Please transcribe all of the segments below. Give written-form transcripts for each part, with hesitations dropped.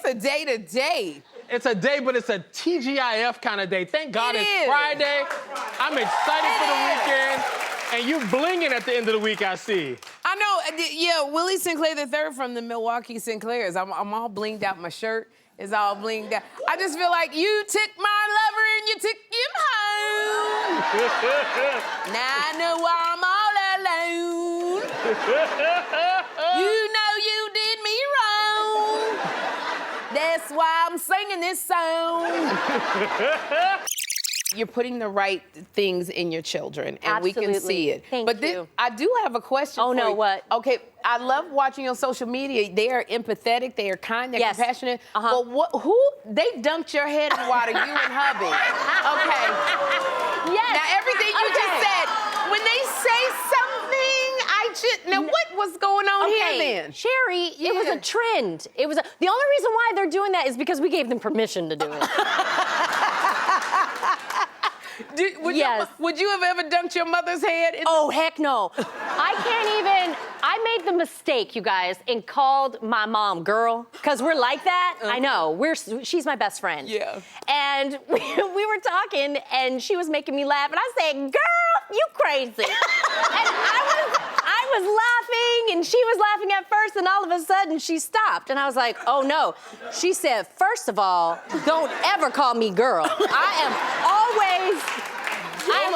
it's a day-to-day. It's a day, but it's a TGIF kind of day. Thank God it's is. Friday. I'm excited for the weekend. And you blinging at the end of the week, I see. I know, yeah, Willie Sinclair III from the Milwaukee Sinclairs. I'm all blinged out. My shirt is all blinged out. I just feel like you took my lover and you took him home. Now I know I'm all alone. You know you did me wrong. That's why I'm singing this song. You're putting the right things in your children, and Absolutely. we can see it. Thank you. I do have a question Oh, for no, you. what? Okay, I love watching on social media. They are empathetic, they are kind, they're Yes. compassionate. Uh-huh. But they dunked your head in water, you and hubby. Okay. Yes. Now, everything you just said, when they say something, now what was going on here then? Sherri, it was a trend. The only reason why they're doing that is because we gave them permission to do it. Would you have ever dunked your mother's head? Oh, heck no. I made the mistake, you guys, and called my mom girl, because we're like that. I know, she's my best friend. Yeah. And we were talking, and she was making me laugh, and I said, girl, you crazy. And I was laughing, and she was laughing at first, and all of a sudden, she stopped, and I was like, oh no. She said, first of all, don't ever call me girl. I am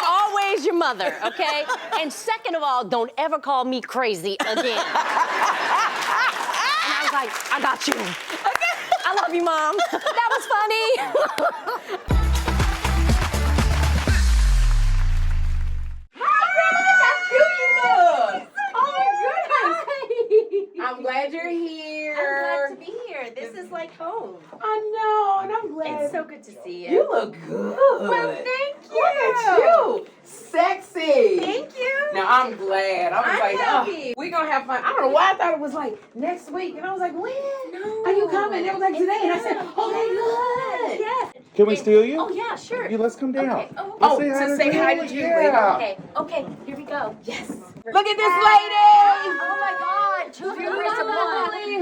always your mother, okay? And second of all, don't ever call me crazy again. And I was like, I got you. I love you, Mom. That was funny. I'm glad you're here. I'm glad to be here. This is like home. I know, and I'm glad. It's so good to see you. You look good. Well, thank you. Look at you. Sexy. Thank you. Now, I'm glad. I'm like, happy. we gonna have fun. I don't know why I thought it was like next week. And I was like, when? No. Are you coming? It was like today. And I said, okay, good. Yes. Can we steal you? Oh, yeah, sure. Let's come down. Okay. Oh, to say hi to Julie. Yeah. Okay, here we go. Yes. Look at this lady. Oh, my God. Julie is a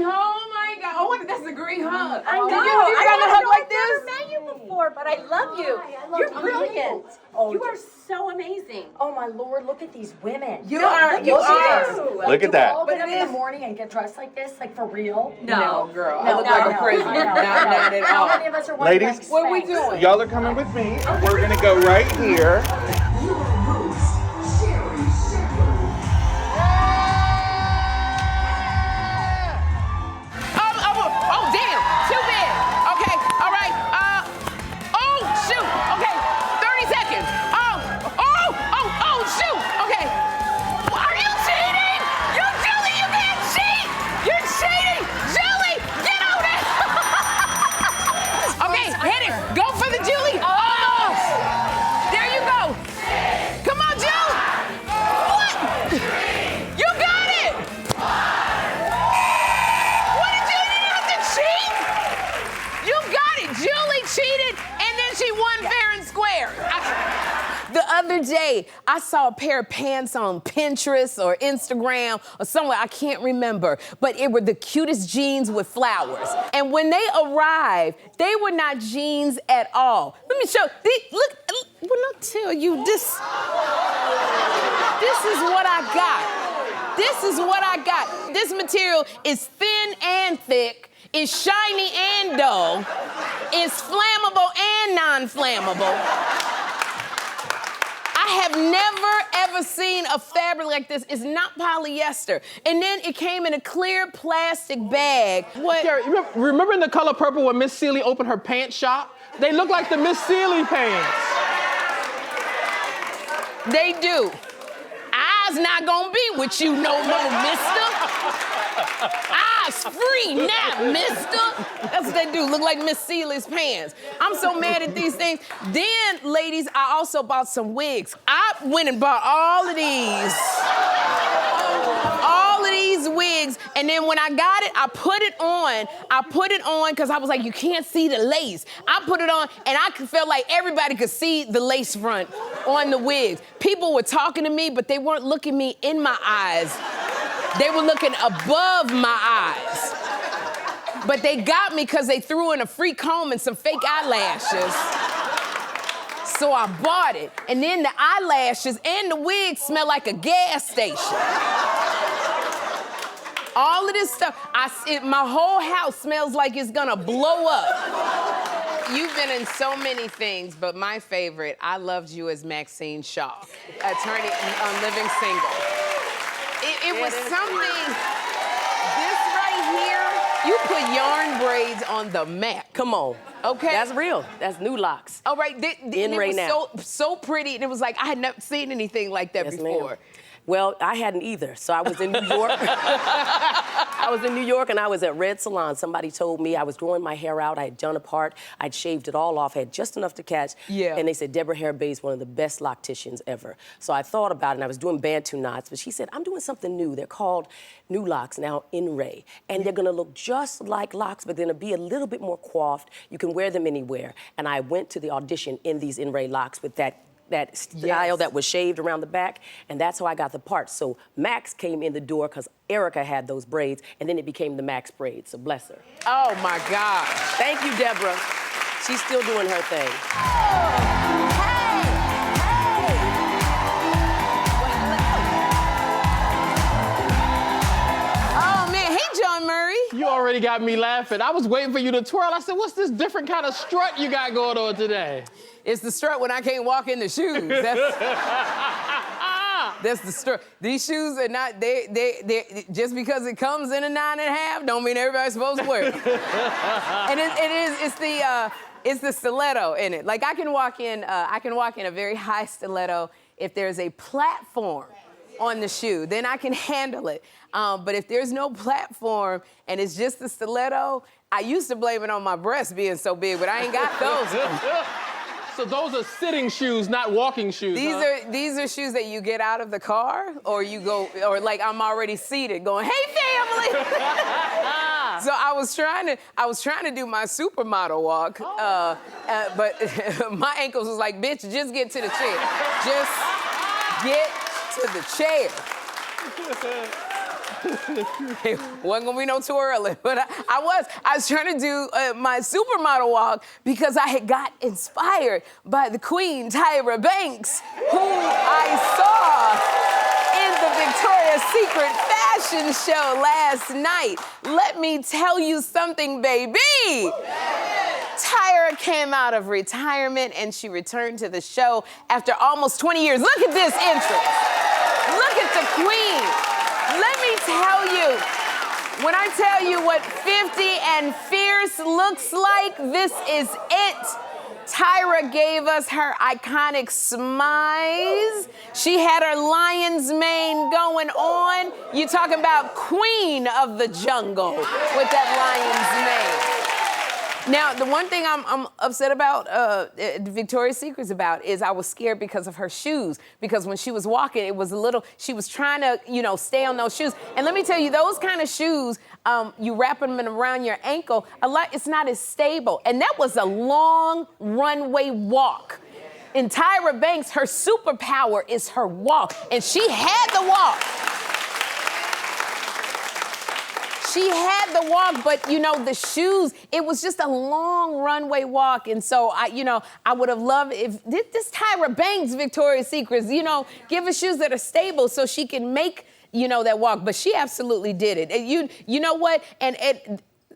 Oh, my God. Oh, that's a great hug. I know. Did you got a hug like this? I've never met you before, but I love you. You're brilliant. Oh, you are so amazing. Oh my Lord, look at these women. You are. Look at this. Look at that. All But get up it in is- the morning and get dressed like this, like for real? No, girl. I No, look no, like no, a prisoner. I know, Not at How all. many of us are wearing Ladies, like What are we Spanx? doing? Y'all are coming with me. We're gonna go right here. Oh, damn. Too bad. Okay. All right. Oh, shoot. Okay. 30 seconds. Oh, shoot. Okay. Are you cheating? Julie, you can't cheat. You're cheating. Julie, get on it. Okay, hit it. Go for the Julie. Almost. There you go. Come on, Julie. What? You got it. What did you have to cheat? You got it. Julie cheated, and then she won fair and square. The other day, I saw a pair of pants on Pinterest or Instagram or somewhere, I can't remember, but it were the cutest jeans with flowers. And when they arrived, they were not jeans at all. Let me show, look, when I tell you this is what I got. This is what I got. This material is thin and thick, is shiny and dull, is flammable and non-flammable. I have never, ever seen a fabric like this. It's not polyester. And then it came in a clear plastic bag. What? Sherri, remember in The Color Purple when Miss Seeley opened her pants shop? They look like the Miss Seeley pants. They do. I's not gonna be with you no more, mister. I's free now, mister. That's what they do, look like Miss Seeley's pants. I'm so mad at these things. Then, ladies, I also bought some wigs. I went and bought all of these. All of these wigs, and then when I got it, I put it on because I was like, you can't see the lace. I put it on, and I felt like everybody could see the lace front on the wigs. People were talking to me, but they weren't looking me in my eyes. They were looking above my eyes. But they got me because they threw in a free comb and some fake eyelashes. So I bought it. And then the eyelashes and the wig smell like a gas station. All of this stuff, my whole house smells like it's gonna blow up. You've been in so many things, but my favorite, I loved you as Maxine Shaw, attorney on Living Single. It was something, this right here, you put yarn braids on the map. Come on. Okay. That's real. That's new locks. All right, In right now. So pretty, and it was like, I had never seen anything like that before. Ma'am. Well, I hadn't either. So I was in New York. I was in New York and I was at Red Salon. Somebody told me I was growing my hair out. I had done a part. I'd shaved it all off. I had just enough to catch. Yeah. And they said, Deborah Hair-Bay is one of the best locticians ever. So I thought about it and I was doing Bantu knots. But she said, I'm doing something new. They're called new locks now in Ray. And they're gonna look just like locks, but they're gonna be a little bit more coiffed. You can wear them anywhere. And I went to the audition in these in Ray locks with that style that was shaved around the back, and that's how I got the part. So Max came in the door because Erika had those braids, and then it became the Max braids, so bless her. Oh my God. Thank you, Deborah. She's still doing her thing. Oh man, hey John Murray. You already got me laughing. I was waiting for you to twirl. I said, what's this different kind of strut you got going on today? It's the strut when I can't walk in the shoes. That's the strut. These shoes are not, they just because it comes in a 9.5 don't mean everybody's supposed to wear it. And it's the stiletto in it. Like I can walk in a very high stiletto if there's a platform on the shoe, then I can handle it. But if there's no platform and it's just the stiletto, I used to blame it on my breasts being so big, but I ain't got those. So those are sitting shoes, not walking shoes. These are shoes that you get out of the car, or you go, or like I'm already seated, going, "Hey, family." So I was trying to do my supermodel walk, but my ankles was like, "Bitch, just get to the chair. Just get to the chair." It wasn't gonna be no too early, but I was trying to do my supermodel walk because I had got inspired by the queen, Tyra Banks, who I saw in the Victoria's Secret fashion show last night. Let me tell you something, baby. Tyra came out of retirement and she returned to the show after almost 20 years. Look at this entrance. Look at the queen. Let me tell you, when I tell you what 50 and fierce looks like, this is it. Tyra gave us her iconic smize. She had her lion's mane going on. You talking about queen of the jungle with that lion's mane. Now, the one thing I'm upset about, Victoria's Secret's about, is I was scared because of her shoes. Because when she was walking, it was a little, she was trying to, stay on those shoes. And let me tell you, those kind of shoes, you wrap them around your ankle, it's not as stable. And that was a long runway walk. In Tyra Banks, her superpower is her walk. And she had the walk. She had the walk, but the shoes, it was just a long runway walk. And so I would have loved if this Tyra Banks Victoria's Secrets, give her shoes that are stable so she can make, that walk. But she absolutely did it. And you know what? And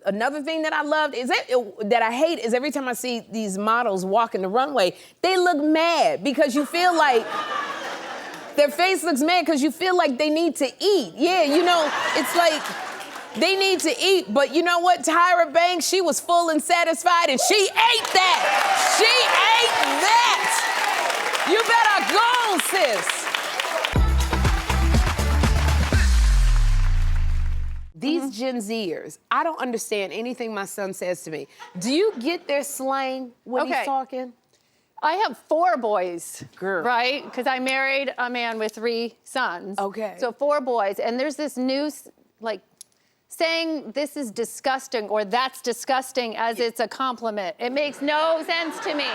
another thing that I loved is that I hate is every time I see these models walking the runway, they look mad because you feel like their face looks mad because you feel like they need to eat. Yeah, it's like, they need to eat, but you know what? Tyra Banks, she was full and satisfied, and she ate that. She ate that. You better go, sis. These Gen Zers, I don't understand anything my son says to me. Do you get their slang when he's talking? I have 4 boys, Girl. right? Because I married a man with 3 sons. Okay. So 4 boys, and there's this new, saying this is disgusting or that's disgusting as it's a compliment. It makes no sense to me.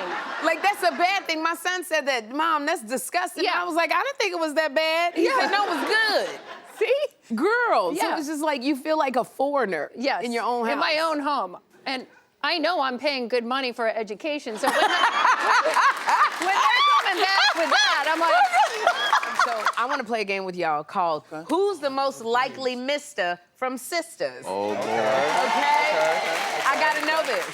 Like, that's a bad thing. My son said that, Mom, that's disgusting. Yeah. I was like, I didn't think it was that bad. He said, no, it was good. See? girls. So Yeah. it was just like you feel like a foreigner Yes. in your own house. In my own home. And I know I'm paying good money for education, so when they're coming back with that, I'm like, So I want to play a game with y'all called Who's the Most Likely Mister from Sistas? Oh, boy. Okay? I gotta know this.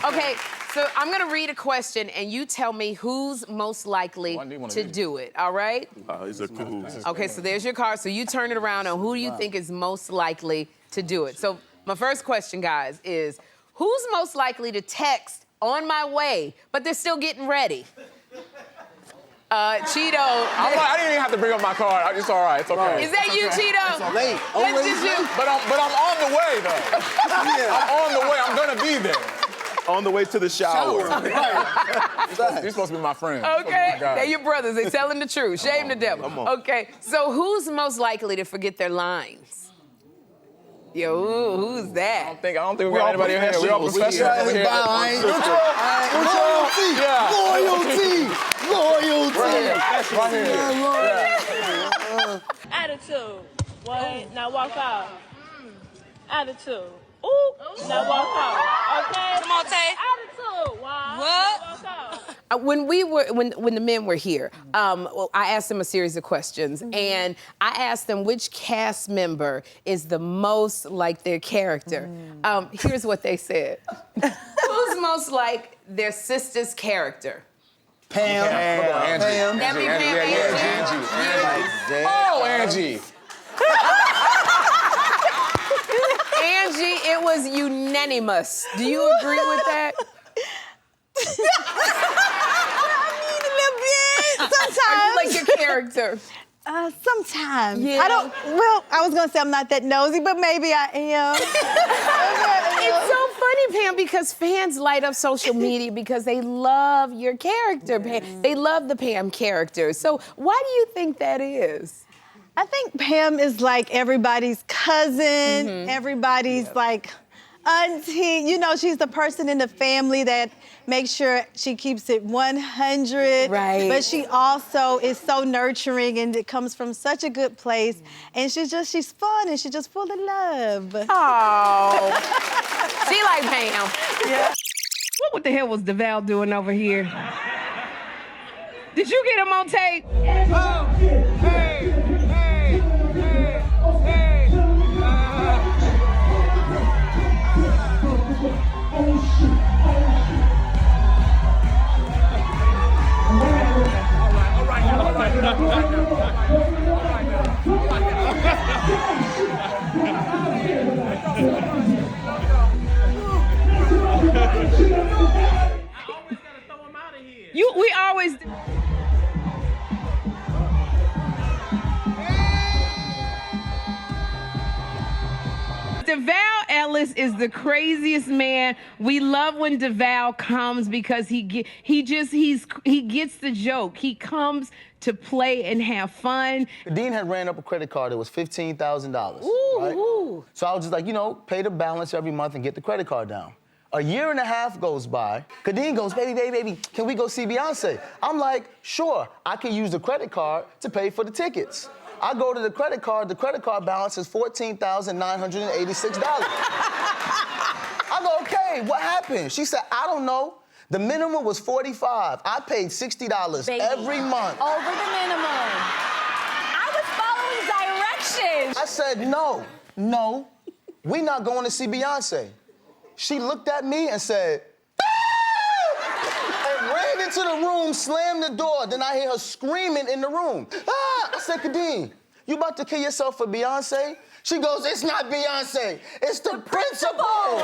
Okay, so I'm gonna read a question and you tell me who's most likely to do it, all right? These are cool. Okay, so there's your card. So you turn it around and who do you think is most likely to do it? So my first question, guys, is who's most likely to text on my way, but they're still getting ready? Cheeto. I didn't even have to bring up my card. It's all right. It's okay. Is that you, Cheeto? Late. That's just you. But I'm on the way, though. I'm on the way. I'm going to be there. On the way to the shower. You're supposed to be my friend. Okay, they're your brothers. They're telling the truth. Shame the devil. Okay, so who's most likely to forget their lines? Yo, who's that? I don't think we got anybody in here. We all professionals over here. Loyalty. Right here. Attitude. What? Now walk out. Attitude. Ooh. Now walk out. Okay? Come on, Tay. Attitude. Wow. What? Walk out. When the men were here, I asked them a series of questions, and I asked them which cast member is the most like their character. Here's what they said. Who's most like their sister's character? Pam. Angie. That be Pam, Angie. Oh, Angie. Angie, it was unanimous. Do you agree with that? Sometimes. Like your character. Sometimes. Yeah. I was gonna say I'm not that nosy, but maybe I am. It's so funny, Pam, because fans light up social media because they love your character, Pam. They love the Pam character. So why do you think that is? I think Pam is like everybody's cousin, everybody's like auntie. You know, she's the person in the family that makes sure she keeps it 100. Right. But she also is so nurturing and it comes from such a good place. And she's fun and she's just full of love. Oh. She like Pam. Yeah. What the hell was Deval doing over here? Did you get him on tape? We always. Deval Ellis is the craziest man. We love when Deval comes because he gets the joke. He comes to play and have fun. The dean had ran up a credit card that was $15,000. Right? Ooh. So I was just like, pay the balance every month and get the credit card down. A year and a half goes by. Kadeen goes, baby, can we go see Beyonce? I'm like, sure, I can use the credit card to pay for the tickets. I go to the credit card balance is $14,986. I go, okay, what happened? She said, I don't know. The minimum was $45. I paid $60 every month. Over the minimum. I was following directions. I said, no, we not going to see Beyonce. She looked at me and said, ah! And ran into the room, slammed the door. Then I hear her screaming in the room. Ah! I said, Kadeen, you about to kill yourself for Beyonce? She goes, it's not Beyonce, it's the principal.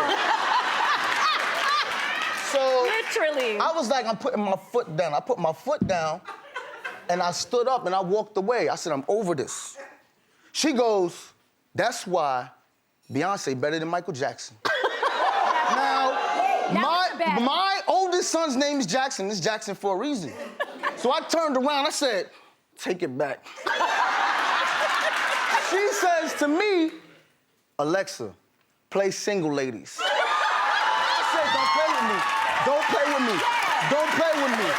So literally. I was like, I'm putting my foot down. I put my foot down and I stood up and I walked away. I said, I'm over this. She goes, that's why Beyonce better than Michael Jackson. Now, my oldest son's name is Jackson. It's Jackson for a reason. So I turned around, I said, take it back. She says to me, Alexa, play Single Ladies. I said, don't play with me. Don't play with me. Don't play with me.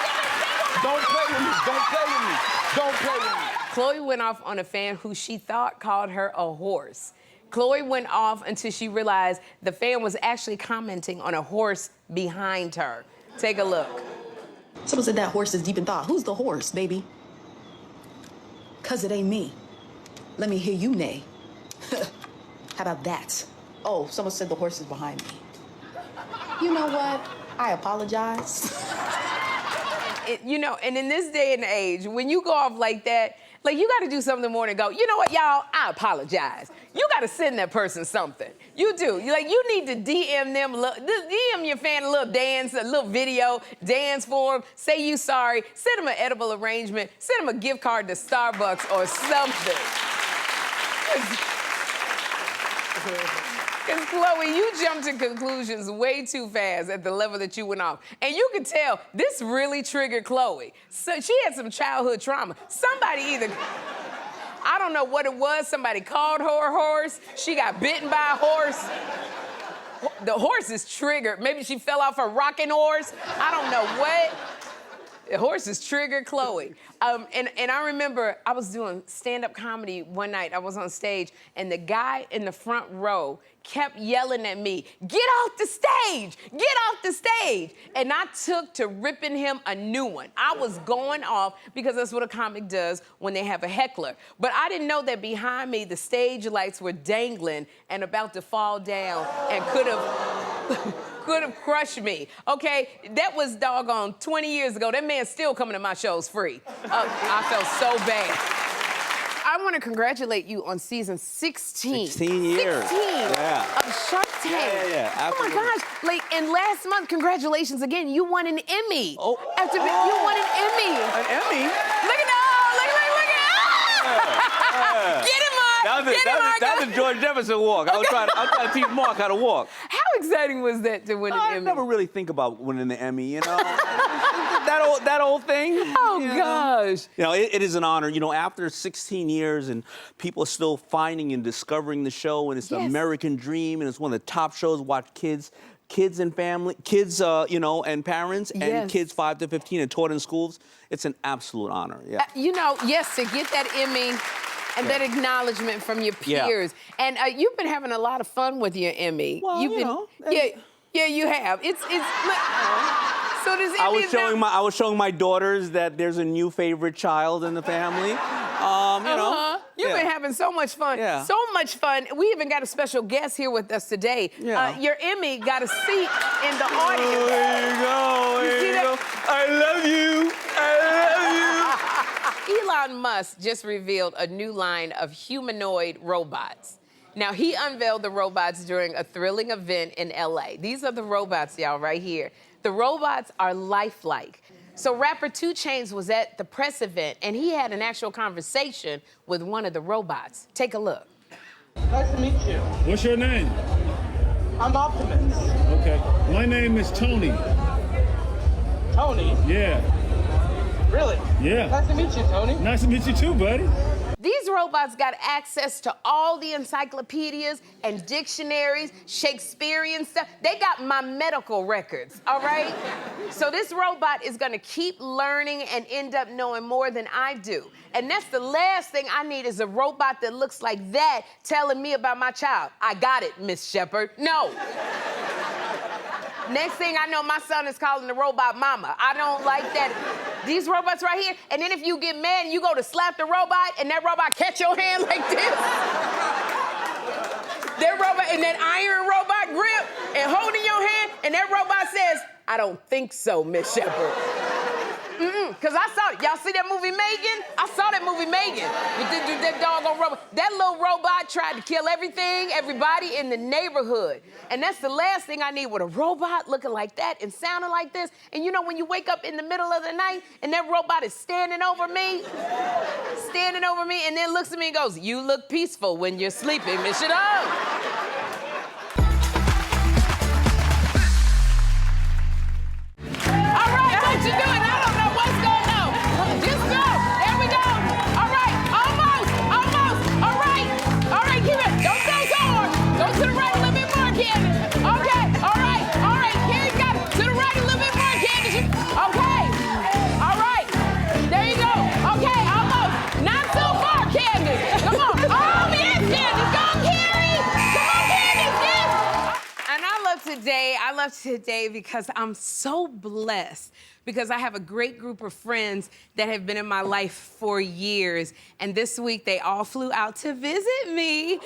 Don't play with me. Don't play with me. Don't play with me. Chloe went off on a fan who she thought called her a horse. Chloe went off until she realized the fan was actually commenting on a horse behind her. Take a look. Someone said that horse is deep in thought. Who's the horse, baby? 'Cause it ain't me. Let me hear you neigh. How about that? Oh, someone said the horse is behind me. You know what? I apologize. And in this day and age, when you go off like that, like, you got to do something more than go, you know what, y'all, I apologize. You got to send that person something. You do. You need to DM them, DM your fan a little dance, a little video, dance for them, say you sorry, send them an edible arrangement, send them a gift card to Starbucks or something. Because, Chloe, you jumped to conclusions way too fast at the level that you went off. And you could tell this really triggered Chloe. So she had some childhood trauma. Somebody I don't know what it was, somebody called her a horse, she got bitten by a horse. The horse is triggered. Maybe she fell off her rocking horse. I don't know what. The horses triggered Chloe. And I remember I was doing stand-up comedy one night. I was on stage, and the guy in the front row kept yelling at me, "Get off the stage! Get off the stage!" And I took to ripping him a new one. I was going off because that's what a comic does when they have a heckler. But I didn't know that behind me, the stage lights were dangling and about to fall down and could have crushed me, okay? That was doggone 20 years ago. That man's still coming to my shows free. I felt so bad. I want to congratulate you on season 16. 16 years. 16 of Shark Tank. Yeah, absolutely. Oh my gosh. And last month, congratulations again, you won an Emmy. You won an Emmy. An Emmy? Look at that. Get him, Mark. That was a George Jefferson walk. I was trying to teach Mark how to walk. How exciting was that to win an Emmy? I never really think about winning the Emmy, you know? that old thing. Oh, gosh. It is an honor. After 16 years and people are still finding and discovering the show, and it's the American dream, and it's one of the top shows. Watch kids and family, and parents, and kids 5 to 15 and taught in schools. It's an absolute honor. Yeah. Yes, to get that Emmy and that acknowledgement from your peers. Yeah. And you've been having a lot of fun with your Emmy. Well, Yeah, you have. It's so does Emmy I was showing my daughters that there's a new favorite child in the family. You've been having so much fun. Yeah. So much fun. We even got a special guest here with us today. Yeah. Your Emmy got a seat in the audience. There you go. There you go. I love you. Elon Musk just revealed a new line of humanoid robots. Now, he unveiled the robots during a thrilling event in LA. These are the robots, y'all, right here. The robots are lifelike. So rapper 2 Chainz was at the press event, and he had an actual conversation with one of the robots. Take a look. Nice to meet you. What's your name? I'm Optimus. Okay. My name is Tony. Tony? Yeah. Really? Yeah. Nice to meet you, Tony. Nice to meet you too, buddy. These robots got access to all the encyclopedias and dictionaries, Shakespearean stuff. They got my medical records, all right? So this robot is gonna keep learning and end up knowing more than I do. And that's the last thing I need is a robot that looks like that telling me about my child. I got it, Miss Shepherd. No. Next thing I know, my son is calling the robot mama. I don't like that. These robots right here, and then if you get mad and you go to slap the robot and that robot catch your hand like this. That robot, and that iron robot grip and holding your hand, and that robot says, "I don't think so, Miss Shepherd." Because I saw it. Y'all see that movie Megan? I saw that movie Megan with that doggone robot. That little robot tried to kill everybody in the neighborhood. And that's the last thing I need with a robot looking like that and sounding like this. And when you wake up in the middle of the night and that robot is standing over me, and then looks at me and goes, "You look peaceful when you're sleeping, Miss Shadone." All right, what you doing? I don't know what's going on. Just go. There we go. All right, almost. All right, keep it. Don't go so hard. Go to the right a little bit more, Candace. Okay, all right. Here you got it. To the right a little bit more, Candace. Okay. All right. love today because I'm so blessed because I have a great group of friends that have been in my life for years. And this week, they all flew out to visit me.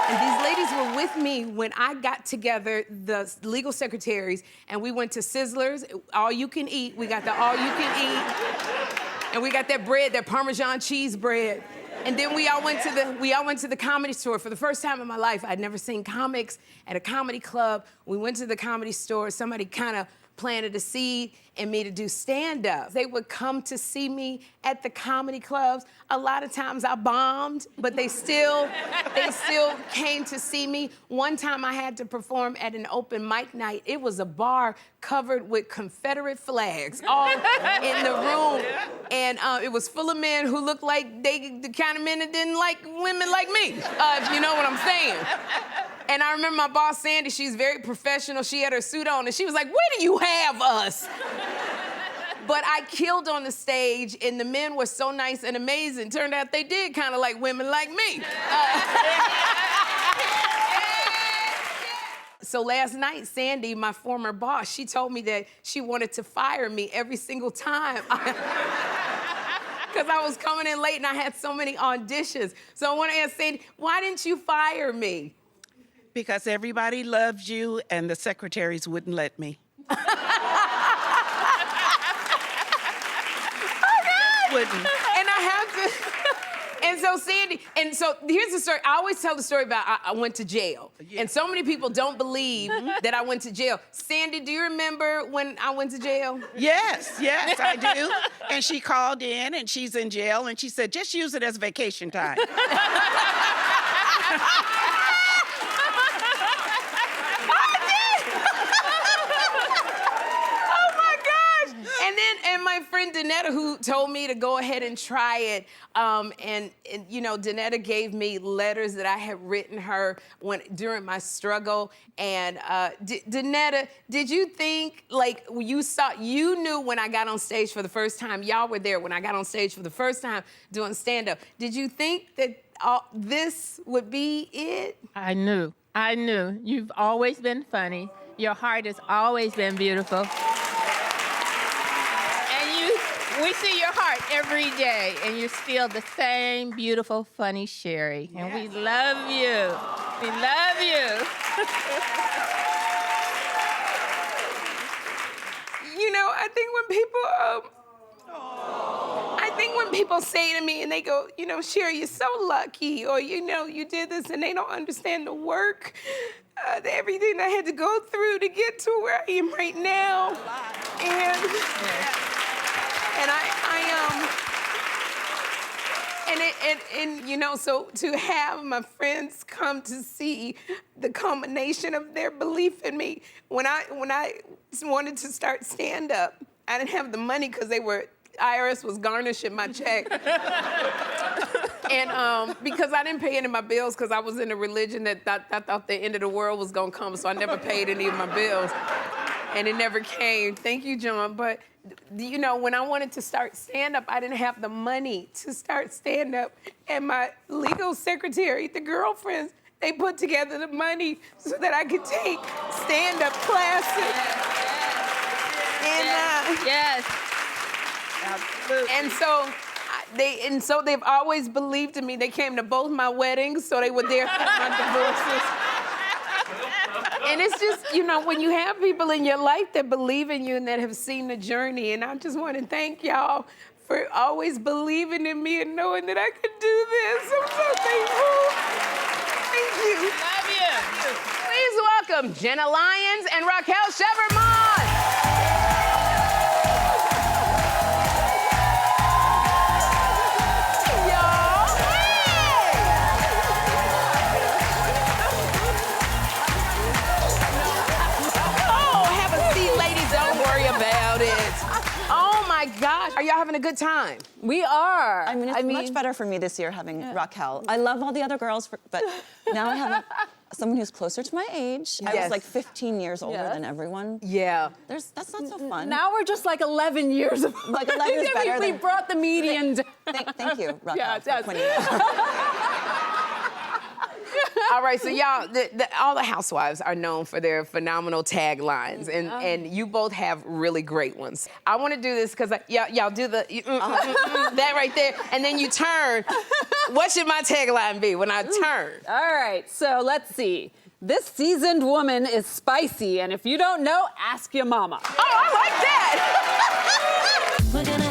And these ladies were with me when I got together the legal secretaries, and we went to Sizzlers, all you can eat. We got the all you can eat. And we got that bread, that Parmesan cheese bread. And then we all went to the Comedy Store. For the first time in my life, I'd never seen comics at a comedy club. We went to the Comedy Store. Somebody kind of planted a seed in me to do stand-up. They would come to see me at the comedy clubs. A lot of times I bombed, but they still came to see me. One time I had to perform at an open mic night. It was a bar covered with Confederate flags all in the room. And it was full of men who looked like the kind of men that didn't like women like me, if you know what I'm saying. And I remember my boss, Sandy, she's very professional. She had her suit on, and she was like, where do you have us? But I killed on the stage, and the men were so nice and amazing. Turned out they did kind of like women like me. So last night, Sandy, my former boss, she told me that she wanted to fire me every single time. Because I was coming in late and I had so many auditions. So I want to ask Sandy, why didn't you fire me? Because everybody loved you and the secretaries wouldn't let me. Wouldn't. And I have to, and so Sandy, and so here's the story. I always tell the story about I went to jail. Yeah. And so many people don't believe that I went to jail. Sandy, do you remember when I went to jail? Yes, I do. And she called in and she's in jail and she said, just use it as vacation time. And my friend Donetta, who told me to go ahead and try it, and you know, Donetta gave me letters that I had written her during my struggle. And Donetta, did you think, like, you knew when I got on stage for the first time, y'all were there when I got on stage for the first time doing stand-up. Did you think that this would be it? I knew. You've always been funny. Your heart has always been beautiful. We see your heart every day, and you're still the same beautiful, funny Sherri. And we love you. We love you. You know, I think when people say to me and they go, you know, Sherri, you're so lucky, or, you know, you did this, and they don't understand the work, everything I had to go through to get to where I am right now. And you know, so to have my friends come to see the culmination of their belief in me, when I wanted to start stand-up, I didn't have the money because IRS was garnishing my check. And because I didn't pay any of my bills because I was in a religion that I thought the end of the world was gonna come, so I never paid any of my bills. And it never came. Thank you, John. But, you know, when I wanted to start stand-up, I didn't have the money to start stand-up. And my legal secretary, the girlfriends, they put together the money so that I could take stand-up classes. Yes. Absolutely. And so they've always believed in me. They came to both my weddings, so they were there for my divorces. And it's just, you know, when you have people in your life that believe in you and that have seen the journey, and I just want to thank y'all for always believing in me and knowing that I could do this. I'm so thankful. Thank you. Love you. Please welcome Jenna Lyons and Raquel Chevermont. My gosh, are y'all having a good time? We are. I mean, it's much better for me this year having Raquel. I love all the other girls, but now I have someone who's closer to my age. I was like 15 years older than everyone. Yeah. That's not so fun. Now we're just like 11 years. Like 11 is better. We brought the median down. Thank you, Raquel, for pointing it out. All right, so y'all, all the housewives are known for their phenomenal taglines, and you both have really great ones. I want to do this because y'all do the that right there, and then you turn. What should my tagline be when I turn? All right, so let's see. This seasoned woman is spicy, and if you don't know, ask your mama. Oh, I like that.